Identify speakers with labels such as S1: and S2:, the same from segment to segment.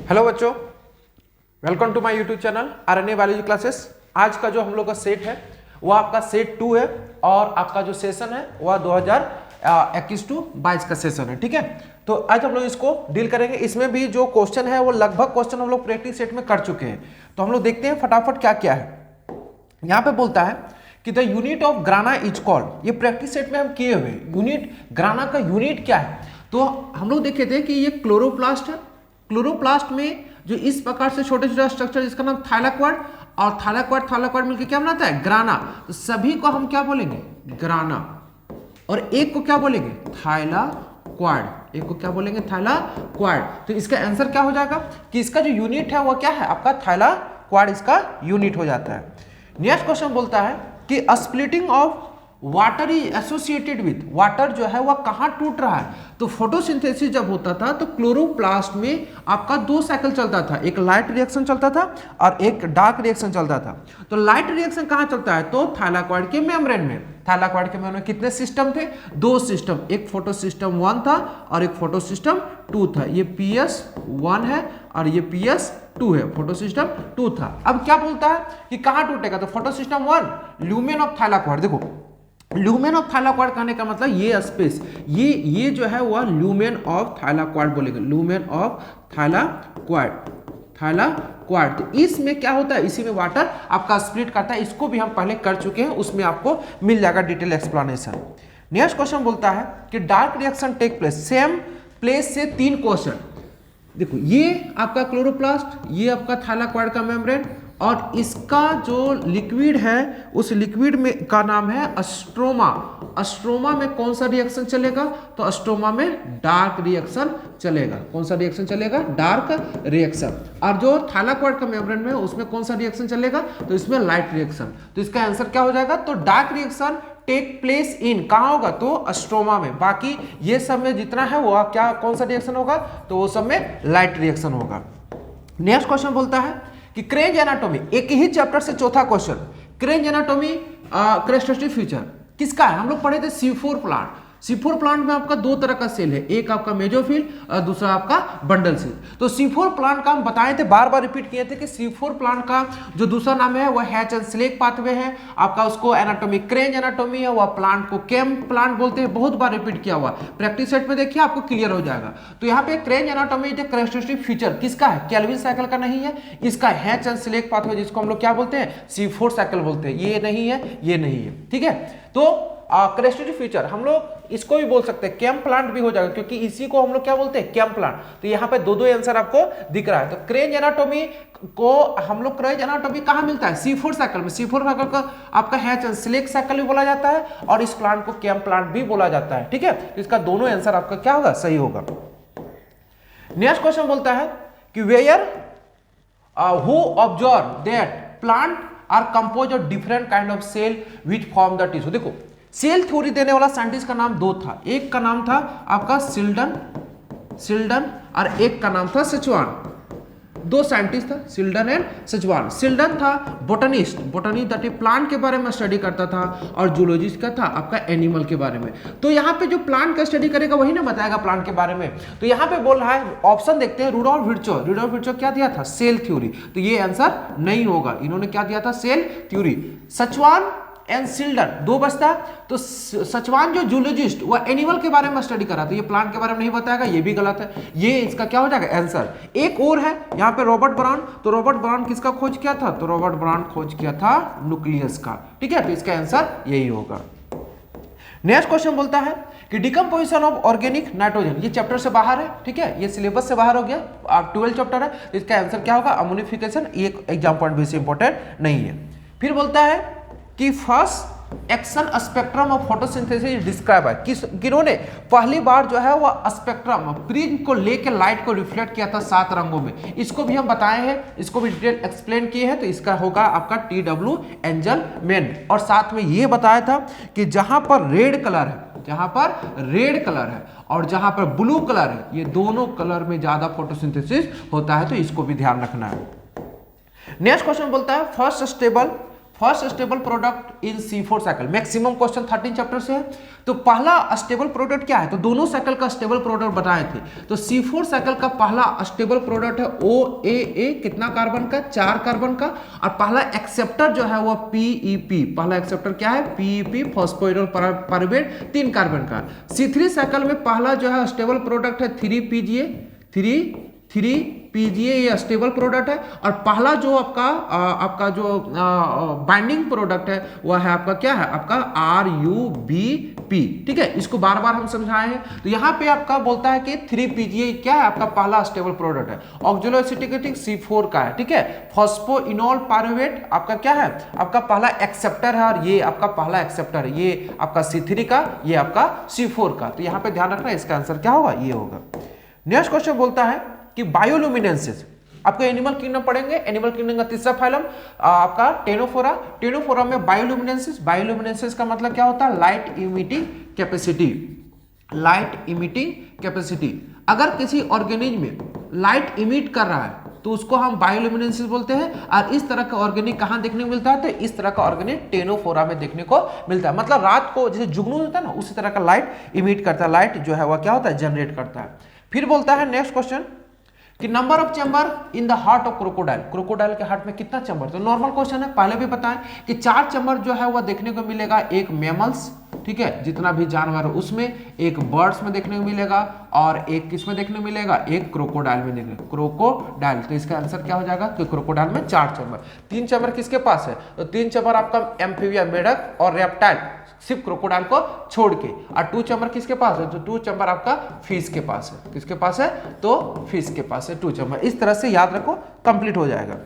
S1: Hello बच्चों, welcome to my YouTube channel RNA biology classes. आज का जो हम लोग का सेट है वो आपका सेट 2 है और आपका जो सेशन है वह 2021 टू 22 का सेशन है। ठीक है, तो आज हम लोग इसको डील करेंगे। इसमें भी जो क्वेश्चन है वो लगभग क्वेश्चन हम लोग प्रैक्टिस सेट में कर चुके हैं, तो हम लोग देखते हैं फटाफट क्या क्या है। यहाँ पे बोलता है कि the unit of ग्राना is called. ये प्रैक्टिस सेट में हम किए हुए यूनिट, ग्राना का यूनिट क्या है, तो हम लोग देखे थे कि ये क्लोरोप्लास्ट है। क्लोरोप्लास्ट में जो इस प्रकार से छोटे छोटे स्ट्रक्चर, इसका नाम थाइलाक्वाड, और थाइलाक्वाड मिलकर क्या बनाता है, ग्राना। तो सभी को हम क्या बोलेंगे, ग्राना, और एक को क्या बोलेंगे, थाइलाक्वाड। एक को क्या बोलेंगे, थाइलाक्वाड। तो इसका आंसर क्या हो जाएगा कि इसका जो यूनिट है वो क्या है, आपका थाइलाक्वाड इसका यूनिट हो जाता है। नेक्स्ट क्वेश्चन बोलता है कि splitting of water is associated with. Water जो है वह कहां टूट रहा है, तो फोटोसिंथेसिस जब होता था तो क्लोरोप्लास्ट में आपका 2 साइकिल चलता था, एक लाइट रिएक्शन चलता था और एक डार्क रिएक्शन चलता था। तो लाइट रिएक्शन कहां चलता है, तो थाइलाक्वाड के मेम्ब्रेन में। थाइलाक्वाड के मेम्ब्रेन में कितने सिस्टम थे, 2 सिस्टम, एक फोटो सिस्टम 1 था और एक फोटो सिस्टम 2 था। ये PS1 है और ये PS2 है, फोटो सिस्टम 2 था। अब क्या बोलता है कि कहां टूटेगा, तो फोटो सिस्टम 1 ल्यूमेन ऑफ थाइलाक्वाड। देखो ल्यूमेन ऑफ थाइलाक्वाड कहने का मतलब ये स्पेस, ये जो है वह ल्यूमेन ऑफ थाइलाक्वाड बोलेगा, ल्यूमेन ऑफ थाइलाक्वाड। तो इसमें क्या होता है, इसी में वाटर आपका स्प्लिट करता है। इसको भी हम पहले कर चुके हैं, उसमें आपको मिल जाएगा डिटेल एक्सप्लेनेशन। नेक्स्ट क्वेश्चन बोलता है कि dark reaction take place, same place से 3 क्वेश्चन। देखो ये आपका क्लोरोप्लास्ट, ये आपका थाइलाक्वाड का मेम्ब्रेन, और इसका जो लिक्विड है उस लिक्विड में का नाम है अस्ट्रोमा। अस्ट्रोमा में कौन सा रिएक्शन चलेगा, तो अस्ट्रोमा में डार्क रिएक्शन चलेगा। कौन सा रिएक्शन चलेगा, डार्क रिएक्शन। और जो थाइलाक्वाड का मेम्ब्रेन में उसमें कौन सा रिएक्शन चलेगा, तो इसमें लाइट रिएक्शन। तो इसका आंसर क्या हो जाएगा, तो dark reaction take place in, कहां होगा, तो अस्ट्रोमा में। बाकी ये सब में जितना है वो क्या, कौन सा रिएक्शन होगा, तो वो सब में लाइट रिएक्शन होगा। नेक्स्ट क्वेश्चन बोलता है कि क्रेंज एनाटॉमी, एक ही चैप्टर से चौथा क्वेश्चन, क्रेंज एनाटॉमी कैरेक्टरिस्टिक फीचर किसका है, हम लोग पढ़े थे C4 प्लांट। C4 प्लांट में आपका 2 तरह का सेल है, एक आपका मेजोफिल और दूसरा आपका बंडल सेल। तो C4 प्लांट का हम बताए थे, बार बार रिपीट किए थे कि C4 प्लांट का जो दूसरा नाम है वह हैच एंड स्लेक पाथवे है। आपका उसको एनाटॉमी क्रेंज एनाटॉमी है, वह प्लांट को केम प्लांट बोलते हैं। बहुत बार रिपीट किया हुआ, प्रैक्टिस सेट में देखिए आपको क्लियर हो जाएगा। तो यहाँ पे क्रेंज एनाटॉमी कैरेक्टरिस्टिक फीचर किसका है, केल्विन साइकिल का नहीं है, इसका हैच एंड स्लेक पाथवे, जिसको हम लोग क्या बोलते हैं, C4 साइकिल बोलते हैं। ये नहीं है, ये नहीं है, ठीक है। तो कैरेक्टरिस्टिक फीचर हम लोग इसको भी बोल सकते हैं, केम प्लांट भी हो जाएगा, क्योंकि इसी को हम लोग क्या बोलते हैं, केम प्लांट। तो यहाँ पे 2 आंसर आपको दिख रहा है। तो क्रेंज एनाटॉमी को हम लोग, क्रेंज एनाटॉमी कहाँ मिलता है, C4 साइकिल में। C4 साइकिल का आपका हैच एंड स्लेक साइकिल भी बोला जाता है और इस प्लांट को केम प्लांट भी बोला जाता है, ठीक है। तो इसका दोनों आंसर आपका क्या होगा, सही होगा। नेक्स्ट क्वेश्चन बोलता है कि where who observe that plant are compose of different kind of cell which form the tissue. देखो सेल थ्योरी देने वाला साइंटिस्ट का नाम 2 था, एक का नाम था आपका सिल्डन और एक का नाम था सचुआन। 2 साइंटिस्ट था, सिल्डन एंड सचुआन। सिल्डन था बोटनिस्ट दैट प्लांट के बारे में स्टडी करता था, और जूलॉजिस्ट का था आपका एनिमल के बारे में। तो यहाँ पे जो प्लांट का स्टडी करेगा वही ना बताएगा प्लांट के बारे में। तो यहाँ पे बोल रहा है, ऑप्शन देखते हैं, रुडोल्फ विर्चो क्या दिया था, सेल थ्योरी। तो ये आंसर नहीं होगा, इन्होंने क्या दिया था, सेल थ्योरी। सचुआन एंड सिल्डन 2 बचता। तो सचवान जो जूलॉजिस्ट, वह एनिमल के बारे में स्टडी करा, तो ये प्लांट के बारे में नहीं बताएगा, ये भी गलत है। ये इसका क्या हो जाएगा आंसर। एक और है यहाँ पे रॉबर्ट ब्राउन। तो रॉबर्ट ब्राउन किसका खोज किया था, तो रॉबर्ट ब्राउन खोज किया था न्यूक्लियस का, ठीक है। तो इसका आंसर यही होगा। नेक्स्ट क्वेश्चन बोलता है कि डिकम्पोजिशन ऑफ ऑर्गेनिक नाइट्रोजन, ये चैप्टर से बाहर है, ठीक है, ये सिलेबस से बाहर हो गया। आप 12 चैप्टर है, तो इसका आंसर क्या होगा, अमोनिफिकेशन। ये एग्जाम पॉइंट भी से इंपॉर्टेंट नहीं है। फिर बोलता है कि first action spectrum of photosynthesis describe है, किन्होंने पहली बार जो है वह स्पेक्ट्रम प्रिज्म को लेकर लाइट को रिफ्लेक्ट किया था 7 रंगों में। इसको भी हम बताए हैं, इसको भी डिटेल एक्सप्लेन किए हैं। तो इसका होगा आपका TW एंजलमैन। और साथ में ये बताया था कि जहां पर रेड कलर है और जहां पर ब्लू कलर है, ये दोनों कलर में ज्यादा फोटोसिंथेसिस होता है, तो इसको भी ध्यान रखना है। नेक्स्ट क्वेश्चन बोलता है first stable first stable product in C4 cycle, maximum question 13 chapter से है। तो पहला स्टेबल प्रोडक्ट क्या है, तो दोनों साइकिल का स्टेबल प्रोडक्ट बताए थे। तो C4 साइकिल का पहला स्टेबल प्रोडक्ट है OAA, कितना कार्बन का, 4 कार्बन का। और पहला एक्सेप्टर जो है वो PEP, पहला एक्सेप्टर क्या है, PEP फॉस्फोइनोल पाइरुवेट, 3 कार्बन का। C3 साइकिल में पहला जो है स्टेबल प्रोडक्ट है 3PGA, 3PGA ये स्टेबल प्रोडक्ट है। और पहला जो आपका जो बाइंडिंग प्रोडक्ट है वह है आपका क्या है, आपका RUBP, ठीक है। इसको बार बार हम समझाए हैं। तो यहाँ पे आपका बोलता है कि 3PGA क्या है, आपका पहला स्टेबल प्रोडक्ट है। ऑक्सिलो एसिटिक C4 का है, ठीक है। फॉस्फोइनोल पाइरुवेट आपका क्या है, आपका पहला एक्सेप्टर है, और ये आपका पहला एक्सेप्टर है, ये आपका C3 का, ये आपका C4 का। तो यहाँ पे ध्यान रखना, इसका आंसर क्या होगा, ये होगा। नेक्स्ट क्वेश्चन बोलता है कि बायोल्यूमिनेंसेस, आपको एनिमल किंगडम पढ़ेंगे। एनिमल किंगडम का तीसरा फाइलम आपका टेनोफोरा। टेनोफोरा में बायोल्यूमिनेंसेस, बायोल्यूमिनेंसेस का मतलब क्या होता है, light emitting capacity, light emitting capacity. अगर किसी ऑर्गेनिज्म में लाइट इमिट कर रहा है तो उसको हम बायोल्यूमिनेंसेस बोलते हैं। और इस तरह का ऑर्गेनिक कहाँ देखने को मिलता है, तो इस तरह का ऑर्गेनिक टेनोफोरा में देखने को मिलता है। मतलब रात को जैसे जुगनू होता है ना, उसी तरह का लाइट इमिट करता है, लाइट जो है वह क्या होता है, जनरेट करता है। फिर बोलता है नेक्स्ट क्वेश्चन कि number of chamber in the heart of crocodile, crocodile के हार्ट में कितना चैम्बर। तो नॉर्मल क्वेश्चन है, पहले भी बताएं कि 4 चैम्बर जो है वह देखने को मिलेगा, एक मैमल्स, ठीक है, जितना भी जानवर है उसमें, एक बर्ड्स में देखने को मिलेगा, और एक किस में देखने को मिलेगा, एक क्रोकोडाइल में देखने, क्रोकोडाइल। तो इसका आंसर क्या हो जाएगा, कि क्रोकोडाइल में 4 चैम्बर। 3 चैम्बर किसके पास है, तो 3 चैम्बर आपका एम्फीबिया, मेढक और रेप्टाइल, सिर्फ क्रोकोडाइल को छोड़ के। और 2 चैम्बर किसके पास है, तो 2 चैम्बर आपका फिश के पास है, किसके पास है, तो फिश के पास है 2 चैम्बर। इस तरह से याद रखो, कंप्लीट हो जाएगा।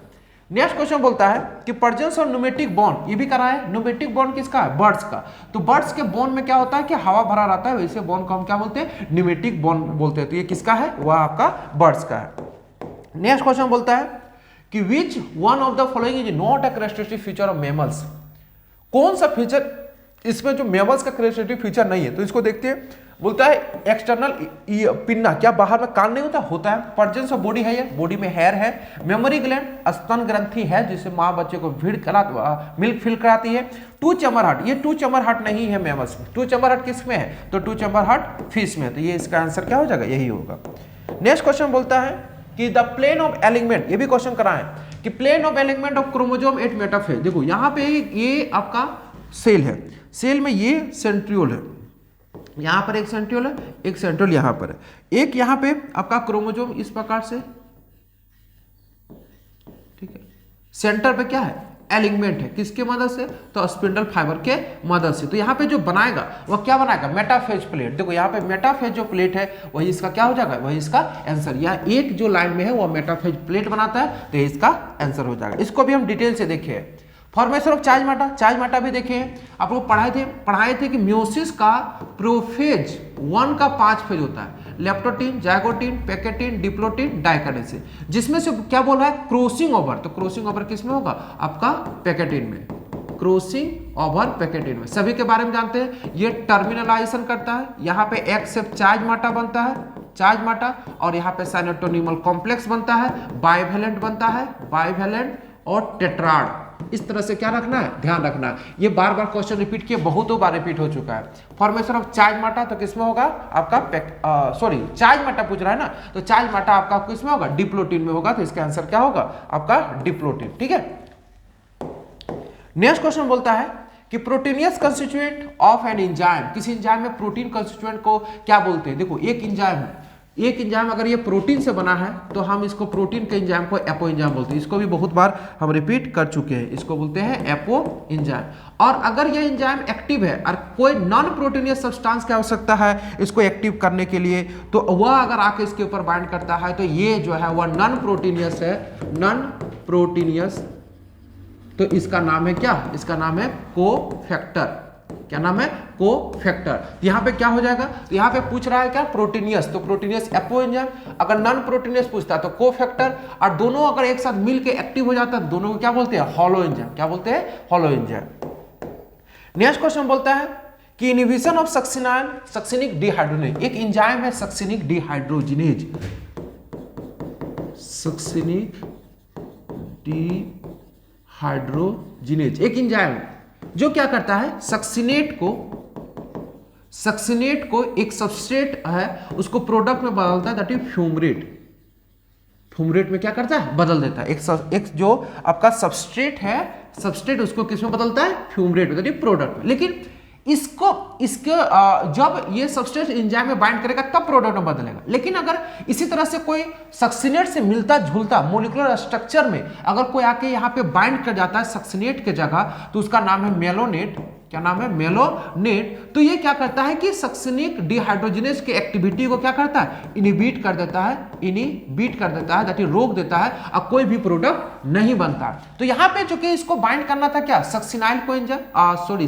S1: नेक्स्ट क्वेश्चन बोलता है कि प्रेजेंस ऑफ न्यूमेटिक बॉन्ड, ये भी करा है। न्यूमेटिक बॉन्ड किसका है, बर्ड्स का। तो बर्ड्स के बॉन्ड में क्या होता है कि हवा भरा रहता है, वैसे बॉन्ड को हम क्या बोलते हैं, न्यूमेटिक बॉन्ड बोलते हैं। तो ये किसका है, वह आपका बर्ड्स का है। नेक्स्ट क्वेश्चन बोलता है कि which one of the following is not a characteristic feature of mammals, कौन सा फीचर इसमें जो मैमल्स का कैरेक्टरिस्टिक फीचर नहीं है। तो इसको देखते हैं, बोलता है एक्सटर्नल पिन्ना, क्या बाहर में कान नहीं होता, होता है। प्रेजेंस ऑफ बॉडी है, ये बॉडी में हेयर है। मेमोरी ग्लैंड, स्तन ग्रंथि है, जिससे माँ बच्चे को मिल्क फिल कराती है। 2 चैम्बर हार्ट, ये 2 चैम्बर हार्ट नहीं है मैमल्स में। 2 चैम्बर हार्ट किस में है, तो 2 चैम्बर हार्ट फिश में। तो ये इसका आंसर क्या हो जाएगा, यही होगा। नेक्स्ट क्वेश्चन बोलता है कि द प्लेन ऑफ एलिगमेंट, ये भी क्वेश्चन कराएं कि plane of alignment of chromosome at metaphase. देखो यहाँ पे ये आपका सेल है, सेल में ये सेंट्रियोल है, यहां पर एक सेंट्रियोल है, एक सेंट्रियोल यहां पर है, एक यहां पे आपका क्रोमोसोम इस प्रकार से, ठीक है। सेंटर पे क्या है, एलिगमेंट है, किसके मदद से, तो स्पिंडल फाइबर के मदद से। तो यहाँ पे जो बनाएगा वह क्या बनाएगा, मेटाफेज प्लेट। देखो यहाँ पे मेटाफेज जो प्लेट है वही इसका क्या हो जाएगा, वही इसका आंसर। यहाँ एक जो लाइन में है वह मेटाफेज प्लेट बनाता है, तो इसका आंसर हो जाएगा। इसको भी हम डिटेल से देखें। फॉर्मेशन ऑफ चाइज माटा भी देखे, आप लोग पढ़ाए थे कि म्योसिस का प्रोफेज 1 का 5 फेज होता है, leptotene, zygotene, pachytene, diplotene, diakinesis, जिसमें से क्या बोल रहा है, क्रॉसिंग ओवर। तो क्रॉसिंग ओवर किस में होगा, आपका पैकेटीन में, क्रॉसिंग ओवर पैकेटीन में। सभी के बारे में जानते हैं, ये टर्मिनलाइजेशन करता है, यहाँ पे एक्स से चार्ज माटा बनता है, चार्ज माटा, और यहाँ पे साइनोटोनिमल कॉम्प्लेक्स बनता है, बाइवेलेंट बनता है, बाइवेलेंट और टेट्राड। इस तरह से क्या रखना है, ध्यान रखना है। ये बार बार क्वेश्चन रिपीट किए, बहुतों बार रिपीट हो चुका है। फॉर्मेशन ऑफ चार्ज माटा तो किसमें होगा, आपका चार्ज माटा पूछ रहा है ना, तो चार्ज माटा आपका किसमें होगा, डिप्लोटीन में होगा। तो इसका आंसर क्या होगा, आपका डिप्लोटीन, ठीक है। नेक्स्ट क्वेश्चन बोलता है कि proteinaceous constituent of an enzyme, किसी एंजाइम में प्रोटीन कंस्टिट्यूएंट को क्या बोलते हैं। देखो एक एंजाइम है, एक एंजाइम अगर ये प्रोटीन से बना है तो हम इसको प्रोटीन के एंजाइम को एपो एंजाइम बोलते हैं। इसको भी बहुत बार हम रिपीट कर चुके हैं, इसको बोलते हैं एपो एंजाइम। और अगर ये एंजाइम एक्टिव है और कोई नॉन प्रोटीनियस सब्सटेंस की आवश्यकता है इसको एक्टिव करने के लिए, तो वह अगर आके इसके ऊपर बाइंड करता है तो ये जो है वह नॉन प्रोटीनियस है, नॉन प्रोटीनियस। तो इसका नाम है क्या, इसका नाम है कोफैक्टर। क्या नाम है, कोफैक्टर। यहाँ पे क्या हो जाएगा, तो यहाँ पे पूछ रहा है क्या, प्रोटीनियस, तो प्रोटीनियस एपो एंजाइम। अगर नॉन प्रोटीनियस पूछता है तो कोफैक्टर। और दोनों अगर एक साथ मिलके एक्टिव हो जाता है, दोनों को क्या बोलते हैं, हॉलो एंजाइम। क्या बोलते हैं, हॉलो एंजाइम। नेक्स्ट क्वेश्चन बोलता है कि इनहिबिशन ऑफ सक्सिनिक डिहाइड्रोजिनेज, एक एंजाइम है succinic dehydrogenase, succinic dehydrogenase, hydrogenase एक एंजाइम जो क्या करता है, सक्सिनेट को एक सबस्ट्रेट है उसको प्रोडक्ट में बदलता है, दैट इज फ्यूमरेट में क्या करता है, बदल देता है। एक जो आपका सबस्ट्रेट है, सबस्ट्रेट उसको किस में बदलता है, फ्यूमरेट में, दैट इज प्रोडक्ट में। लेकिन इसके जब ये सबस्ट्रेट एंजाइम में बाइंड करेगा तब प्रोडक्ट में बदलेगा। लेकिन अगर इसी तरह से कोई सक्सिनेट से मिलता जुलता मोलिकुलर स्ट्रक्चर में अगर कोई आके यहाँ पे बाइंड कर जाता है सक्सिनेट के जगह, तो उसका नाम है मेलोनेट। क्या नाम है, मेलोनेट। तो ये क्या करता है कि सक्सिनिक डिहाइड्रोजिनेज की एक्टिविटी को क्या करता है, इनिबिट कर देता है, दैट इज रोक देता है, और कोई भी प्रोडक्ट नहीं बनता। तो यहाँ पे चूंकि इसको बाइंड करना था क्या, सक्सिनाइल को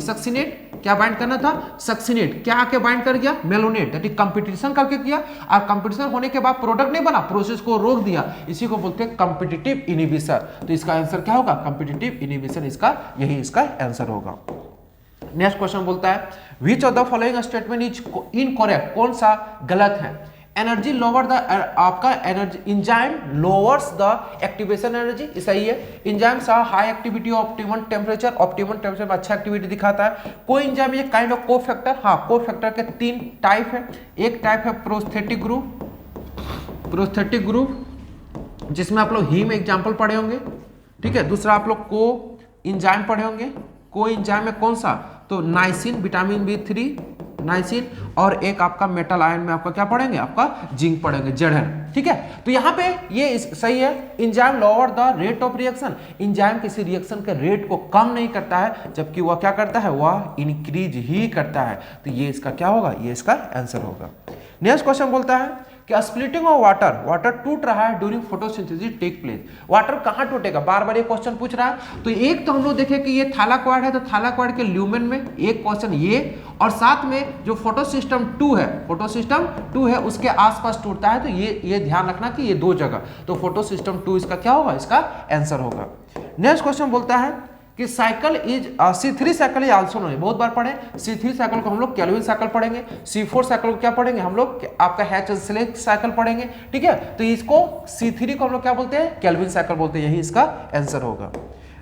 S1: सक्सिनेट क्या बाइंड करना था, सक्सिनेट क्या आके बाइंड कर गया, मेलोनेट, दैट इज कंपटीशन करके किया, और कंपटीशन होने के बाद प्रोडक्ट नहीं बना, प्रोसेस को रोक दिया, इसी को बोलते हैं कॉम्पिटिटिव इनिबिशन। तो इसका आंसर क्या होगा, कॉम्पिटिटिव इनिबिशन, इसका यही इसका आंसर होगा। नेक्स्ट क्वेश्चन बोलता है which of the following statement is incorrect, कौन सा गलत है। एनर्जी लोअर द, आपका energy enzyme lowers the activation energy, सही है। Enzymes are high activity optimum temperature में अच्छा एक्टिविटी दिखाता है। कोई एंजाइम ये काइंड ऑफ कोफैक्टर, हाँ कोफैक्टर के 3 टाइप है। एक टाइप है प्रोस्थेटिक ग्रुप जिसमें आप लोग हीम एग्जाम्पल पढ़े होंगे, ठीक है। दूसरा आप लोग को एंजाइम पढ़े होंगे, को एंजाइम में कौन सा, तो नाइसिन, विटामिन B3 नाइसिन, और एक आपका मेटल आयन में आपका क्या पढ़ेंगे, आपका जिंक पढ़ेंगे, जड़न, ठीक है। तो यहाँ पे ये सही है, enzyme lower the rate of reaction, enzyme किसी रिएक्शन के रेट को कम नहीं करता है, जबकि वह क्या करता है, वह इंक्रीज ही करता है। तो ये इसका क्या होगा, ये इसका आंसर होगा। नेक्स्ट क्वेश्चन बोलता है कि स्प्लिटिंग ऑफ वाटर टूट रहा है during photosynthesis take place. Water कहाँ टूटेगा, बार बार ये क्वेश्चन पूछ रहा है। तो एक तो हम लोग देखें कि ये थैलाक्वाइड है, तो थैलाक्वाइड के ल्यूमेन में एक क्वेश्चन ये, और साथ में जो फोटोसिस्टम 2 है उसके आसपास टूटता है। तो ये ध्यान रखना कि ये 2 जगह, तो फोटोसिस्टम 2 इसका क्या होगा, इसका आंसर होगा। नेक्स्ट क्वेश्चन बोलता है कि cycle is C3 cycle is also known, बहुत बार पढ़े। C3 साइकिल को हम लोग केल्विन साइकिल पढ़ेंगे, C4 साइकिल को क्या पढ़ेंगे हम लोग, आपका हैच-स्लेक साइकिल पढ़ेंगे, ठीक है। तो इसको C3 को हम लोग क्या बोलते हैं, केल्विन साइकिल बोलते हैं, यही इसका आंसर होगा।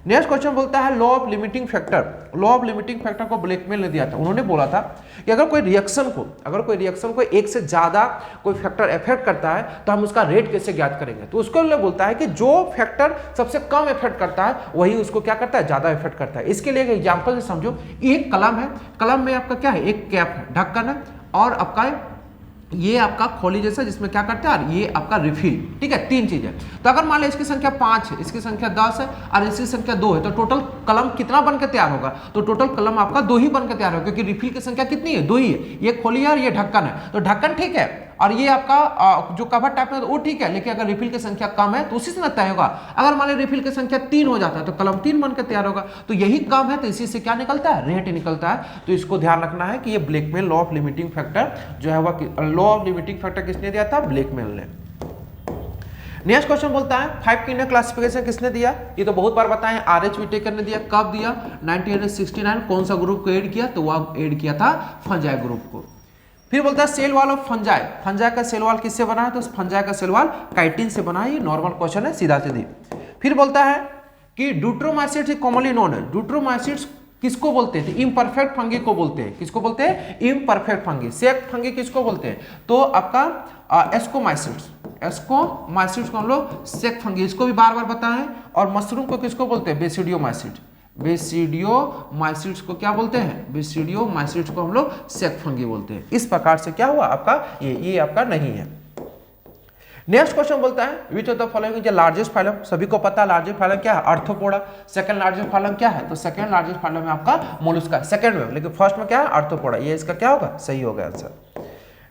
S1: नेक्स्ट क्वेश्चन बोलता है लॉ ऑफ लिमिटिंग फैक्टर को ब्लैकमेल ने दिया था। उन्होंने बोला था कि अगर कोई रिएक्शन को एक से ज्यादा कोई फैक्टर इफेक्ट करता है तो हम उसका रेट कैसे ज्ञात करेंगे। तो उसको लिए बोलता है कि जो फैक्टर सबसे कम इफेक्ट करता है वही उसको क्या करता है, ज्यादा इफेक्ट करता है। इसके लिए एक एग्जाम्पल से समझो, एक कलम है, कलम में आपका क्या है, एक कैप है, ढक्कन है, और आपका ये आपका खोली जैसा जिसमें क्या करता है, ये आपका रिफिल, ठीक है। 3 चीजें। तो अगर मान लो इसकी संख्या 5 है, इसकी संख्या 10 है, और इसकी संख्या 2 है, तो टोटल कलम कितना बनकर तैयार होगा, तो टोटल कलम आपका 2 ही बनकर तैयार होगा, क्योंकि रिफिल की संख्या कितनी है, 2 ही है। ये खोली है और ये ढक्कन है, तो ढक्कन ठीक है, और ये आपका जो कवर टाइप में वो ठीक है। लेकिन अगर रिफिल की संख्या कम है तो उसी से तय होगा। अगर मान लो रिफिल की संख्या 3 हो जाता है तो कलम 3 बनकर तैयार होगा। तो यही कम है, तो इसी से क्या निकलता है, रेट निकलता है। तो इसको ध्यान रखना है कि ये blackmail law of limiting factor जो है वह लॉ ऑफ लिमिटिंग फैक्टर किसने दिया था, ब्लैकमेल ने। नेक्स्ट क्वेश्चन बोलता है 5 किन्ने क्लासिफिकेशन किसने दिया, ये तो बहुत बार बताएं, RH विटेकर ने दिया। कब दिया, 1969। कौन सा ग्रुप को ऐड किया, तो वह ऐड किया था फंजाई ग्रुप को। फिर बोलता है cell wall of fungi, fungi का सेल वॉल किससे बना है, तो फंजाई का सेल वॉल काइटिन से बना है। ये नॉर्मल क्वेश्चन है, सीधा सीधी। फिर बोलता है कि ड्यूट्रोमाइसिट्स कॉमनली नोन है, ड्यूट्रोमाइसिट्स किसको बोलते हैं, इम्परफेक्ट फंगी को बोलते हैं। किसको बोलते हैं, इम्परफेक्ट फंगी। सेक फंगी किसको बोलते हैं, तो आपका एस्कोमाइसिट्स को हम लोग सेक फंगी, इसको भी बार बार बताएं। और मशरूम को किसको बोलते हैं, बेसिडियोमाइसिट्स को क्या बोलते हैं, बेसिडियोमाइसिट्स को हम लोग सेक फंगी बोलते हैं। इस प्रकार से क्या हुआ आपका, ये आपका नहीं है। नेक्स्ट क्वेश्चन बोलता है which of the following is the largest phylum. सभी को पता है लार्जेस्ट फाइलम क्या है, आर्थ्रोपोडा। सेकंड लार्जेस्ट फाइलम क्या है, तो सेकंड लार्जेस्ट फाइलम में आपका मोलस्का, सेकंड में, लेकिन फर्स्ट में क्या है, आर्थ्रोपोडा। ये इसका क्या होगा, सही होगा आंसर।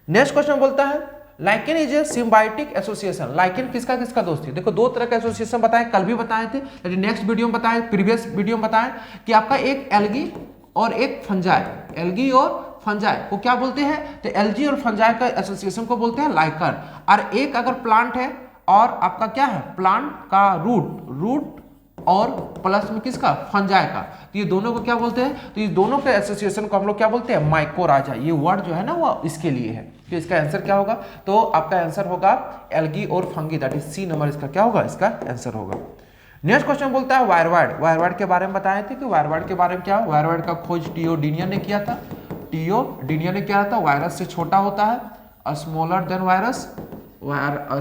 S1: नेक्स्ट क्वेश्चन बोलता है lichen is a symbiotic association. Lichen किसका किसका दोस्त है, देखो 2 तरह का एसोसिएशन बताए, कल भी बताए थे, नेक्स्ट वीडियो में बताए, प्रीवियस वीडियो में बताए कि आपका एक एल्गी और एक फंजाई, एल्गी और फंजाई को क्या बोलते हैं, तो एल्गी और फंजाई का एसोसिएशन को बोलते हैं लाइकन। और एक अगर प्लांट है और आपका क्या है, प्लांट का रूट और प्लस में किसका, फंजाई का, तो ये दोनों को क्या बोलते हैं, तो ये दोनों के एसोसिएशन को हम लोग क्या बोलते हैं, माइकोराजा। ये वर्ड जो है ना वो इसके लिए है। तो इसका आंसर क्या होगा, तो आपका आंसर होगा एल्गी और fungi, that is C number इसका क्या होगा, इसका आंसर होगा। नेक्स्ट क्वेश्चन बोलता है वायरवार्ड। वायरवार्ड के बारे में बताए थे कि वायरवार्ड के बारे में क्या, वायरवार्ड का खोज टीओ डीनियन ने किया था। टीओ डीनियन ने किया था। वायरस से छोटा होता है, smaller than virus,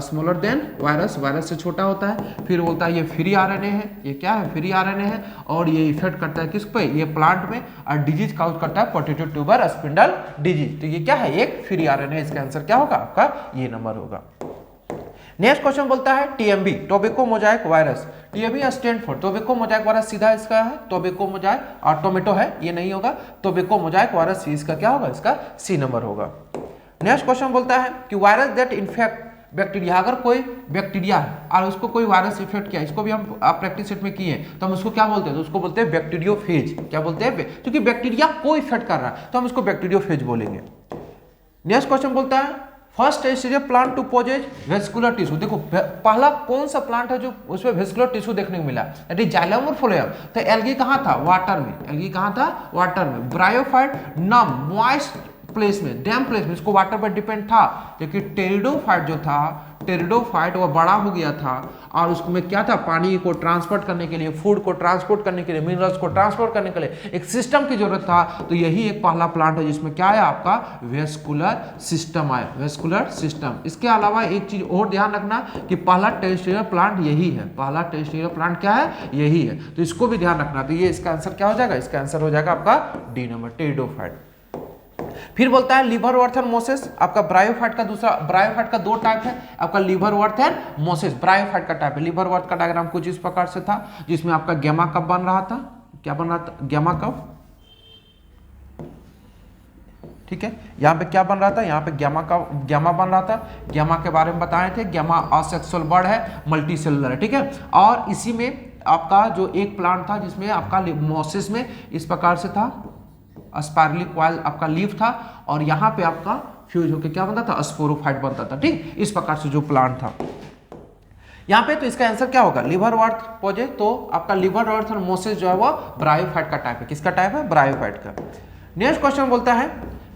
S1: smaller than virus, virus से छोटा होता है। फिर बोलता है ये फ्री आरएनए है, ये क्या है, फ्री आरएनए है, और ये इफेक्ट करता है किस पे, ये प्लांट में, और डिजीज काउज करता है पोटैटो ट्यूबर स्पिंडल डिजीज। तो ये क्या है, एक फ्री आरएनए। इसका आंसर क्या होगा आपका, ये नंबर होगा। नेक्स्ट क्वेश्चन बोलता है TMB, tobacco mosaic virus. TMB stand for tobacco mosaic virus, सीधा इसका है टोबैको मोजाइक, और टोमेटो है ये नहीं होगा, टोबैको मोजाइक वायरस, इसका क्या होगा, इसका सी नंबर होगा। नेक्स्ट क्वेश्चन बोलता है कि वायरस दैट इन्फेक्ट बैक्टीरिया, अगर कोई बैक्टीरिया है और उसको कोई वायरस इफेक्ट किया, इसको भी हम प्रैक्टिस सेट में किए हैं, तो हम उसको क्या बोलते हैं, तो उसको बोलते हैं बैक्टीरियोफेज। क्या बोलते हैं, क्योंकि बैक्टीरिया को इफेक्ट कर रहा है तो हम इसको बैक्टीरियोफेज बोलेंगे। नेक्स्ट क्वेश्चन बोलता है first terrestrial plant to possess vascular tissue. देखो पहला कौन सा प्लांट है जो उसमें वेस्कुलर टिश्यू देखने को मिला, दैट इज जाइलम और फ्लोएम। तो एल्गी कहाँ था, वाटर में, एल्गी कहाँ था, वाटर में। ब्रायोफाइट नम मॉइस्ट प्लेस में, डैम प्लेस में, इसको वाटर पर डिपेंड था। लेकिन टेरिडोफाइट जो था, टेरिडोफाइट वो बड़ा हो गया था और उसमें क्या था, पानी को ट्रांसपोर्ट करने के लिए, फूड को ट्रांसपोर्ट करने के लिए, मिनरल्स को ट्रांसपोर्ट करने के लिए एक सिस्टम की जरूरत था। तो यही एक पहला प्लांट है जिसमें क्या आया आपका, वेस्कुलर सिस्टम आया, वेस्कुलर सिस्टम। इसके अलावा एक चीज और ध्यान रखना कि पहला टेरेस्ट्रियल प्लांट यही है, पहला टेरेस्ट्रियल प्लांट क्या है, यही है, तो इसको भी ध्यान रखना। तो ये इसका आंसर क्या हो जाएगा, इसका आंसर हो जाएगा आपका डी नंबर, टेरिडोफाइट। फिर बोलता है लिवरवर्थ एंड मोसेस। आपका ब्रायोफाइट का दूसरा, ब्रायोफाइट का दो टाइप है, आपका लिवरवर्थ एंड मोसेस। ब्रायोफाइट का टाइप है, लिवरवर्थ का डायग्राम कुछ इस प्रकार से था, जिसमें आपका गैमा कप बन रहा था, क्या बन रहा था, गैमा कप, ठीक है। यहाँ पे क्या बन रहा था, यहाँ पे गैमा का, गैमा बन रहा था। गैमा के बारे में बताए थे, गैमा असेक्सुअल बर्ड है, मल्टी सेलुलर है, ठीक है। और इसी में आपका जो एक प्लांट था जिसमें आपका मोसेस में इस प्रकार से था, स्पाइरली कॉइल आपका लीफ था, और यहाँ पे आपका फ्यूज होकर क्या बनता था, स्पोरोफाइट बनता था, ठीक। इस प्रकार से जो प्लांट था यहाँ पे, तो इसका आंसर क्या होगा, लिवरवर्थ पोजे। तो आपका लिवरवर्थ और मोसेस जो है वो ब्रायोफाइट का टाइप है, किसका टाइप है, ब्रायोफाइट का। नेक्स्ट क्वेश्चन बोलता है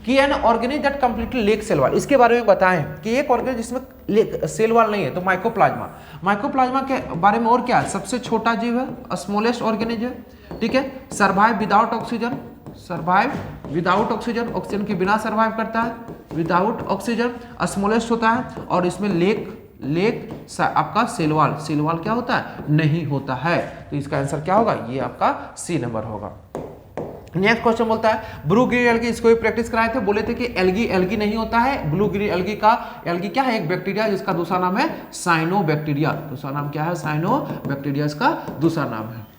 S1: कि an organism that completely lack cell wall. इसके बारे में बताएं कि एक ऑर्गेनिज्म जिसमें सेल वॉल नहीं है, तो माइकोप्लाज्मा। माइकोप्लाज्मा के बारे में और क्या है, सबसे छोटा जीव है, स्मॉलेस्ट ऑर्गेनिज्म है, ठीक है। Survive without oxygen, survive without oxygen, oxygen के बिना सर्वाइव करता है, विदाउट ऑक्सीजन, स्मॉलेस्ट होता है, और इसमें लेक आपका सेल वॉल, सेल वॉल क्या होता है, नहीं होता है। तो इसका आंसर क्या होगा, ये आपका सी नंबर होगा। नेक्स्ट क्वेश्चन बोलता है ब्लू ग्रीन एल्गी, इसको भी प्रैक्टिस कराए थे, बोले थे कि एल्गी एल्गी नहीं होता है, ब्लू ग्रीन एल्गी का, एल्गी क्या है, एक बैक्टीरिया जिसका दूसरा नाम है साइनोबैक्टीरिया। दूसरा नाम क्या है, साइनोबैक्टीरिया, इसका दूसरा नाम है।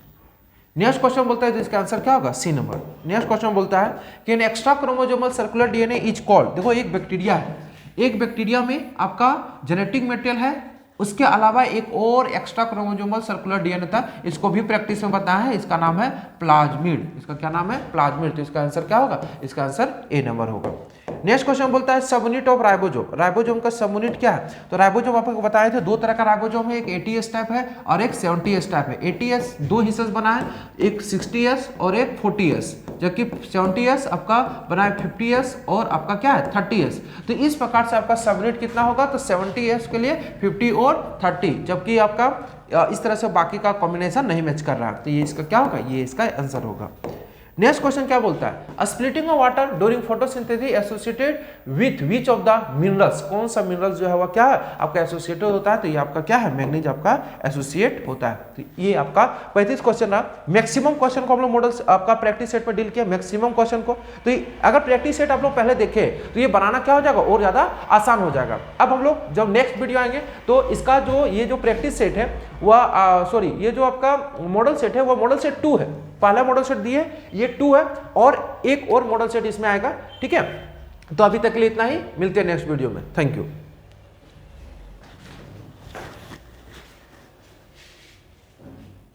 S1: नेक्स्ट क्वेश्चन बोलता है, तो इसका आंसर क्या होगा, सी नंबर। नेक्स्ट क्वेश्चन बोलता है कि an extra chromosomal circular DNA is called. देखो एक बैक्टीरिया है, एक बैक्टीरिया में आपका जेनेटिक मटेरियल है, उसके अलावा एक और एक्स्ट्रा क्रोमोसोमल सर्कुलर डीएनए था, इसको भी प्रैक्टिस में बताया है, इसका नाम है प्लाज्मिड। इसका क्या नाम है, प्लाज्मिड। तो इसका आंसर क्या होगा, इसका आंसर ए नंबर होगा। नेक्स्ट क्वेश्चन बोलता है सबयूनिट ऑफ राइबोसोम। राइबोसोम का सबयूनिट क्या है, तो राइबोसोम आपको बताए थे दो तरह का राइबोसोम है, एक 80S टाइप है और एक 70S टाइप है। 80S दो हिस्से बना है, एक 60S और एक 40S, जबकि 70S आपका बना है 50S और आपका क्या है 30S। तो इस प्रकार से आपका सबयूनिट कितना होगा, तो 70S के लिए 50 और 30, जबकि आपका इस तरह से बाकी का कॉम्बिनेशन नहीं मैच कर रहा, तो ये इसका क्या होगा, ये इसका आंसर होगा। नेक्स्ट क्वेश्चन क्या बोलता है, splitting of water during photosynthesis associated with which of the minerals. कौन सा मिनरल्स जो है वह क्या है आपका एसोसिएटेड होता है, तो ये आपका क्या है, मैग्नीज आपका एसोसिएट होता है। तो ये आपका 35 क्वेश्चन रहा। मैक्सिमम क्वेश्चन को हम लोग मॉडल्स आपका प्रैक्टिस सेट पर डील किया, मैक्सिमम क्वेश्चन को। तो अगर प्रैक्टिस सेट आप लोग पहले देखे तो ये बनाना क्या हो जाएगा, और ज्यादा आसान हो जाएगा। अब हम लोग जब नेक्स्ट वीडियो आएंगे तो इसका जो ये जो प्रैक्टिस सेट है वह ये जो आपका मॉडल सेट है वह मॉडल सेट 2 है। पहला मॉडल सेट दिए, ये 2 है, और एक और मॉडल सेट इसमें आएगा, ठीक है। तो अभी तक के लिए इतना ही, मिलते हैं नेक्स्ट वीडियो में। Thank you.